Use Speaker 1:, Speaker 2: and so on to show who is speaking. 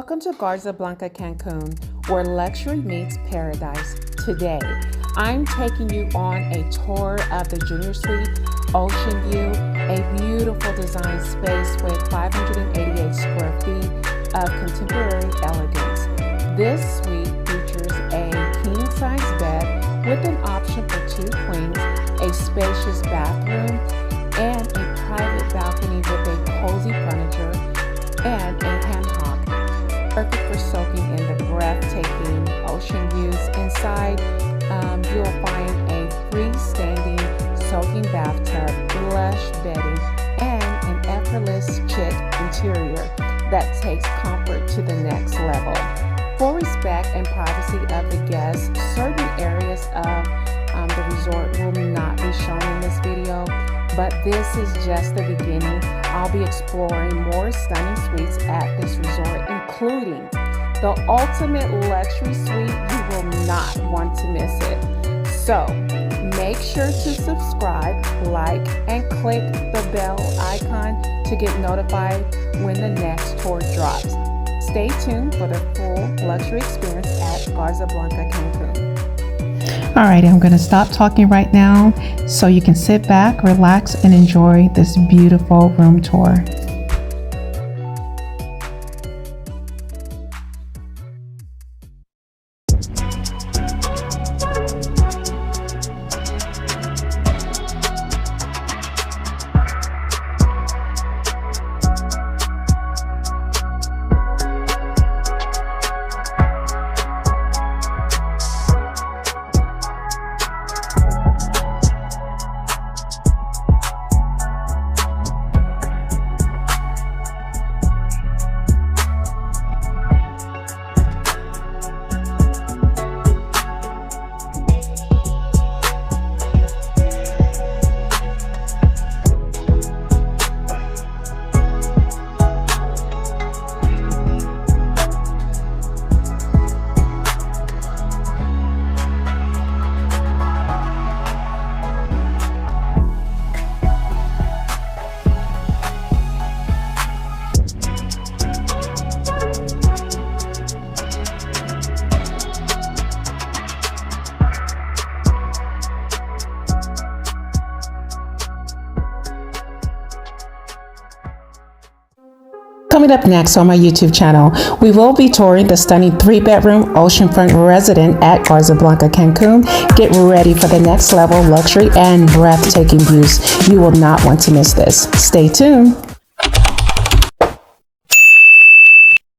Speaker 1: Welcome to Garza Blanca Cancun, where luxury meets paradise. Today, I'm taking you on a tour of the Junior Suite Ocean View, a beautiful design space with 588 square feet of contemporary elegance. This suite features a king-size bed with an option for 2 queens, a spacious bathroom, and a private balcony with a cozy furniture and a hammock. Perfect for soaking in the breathtaking ocean views. Inside, you'll find a freestanding soaking bathtub, lush bedding, and an effortless chic interior that takes comfort to the next level. For respect and privacy of the guests, certain areas of the resort will not be shown in this video, but this is just the beginning. I'll be exploring more stunning suites at this resort, including the ultimate luxury suite. You will not want to miss it. So make sure to subscribe, like, and click the bell icon to get notified when the next tour drops. Stay tuned for the full luxury experience at Garza Blanca Cancun.
Speaker 2: All right, I'm going to stop talking right now so you can sit back, relax, and enjoy this beautiful room tour. Coming up next on my YouTube channel, we will be touring the stunning 3-bedroom oceanfront residence at Garza Blanca Cancun. Get ready for the next level luxury and breathtaking views. You will not want to miss this. Stay tuned.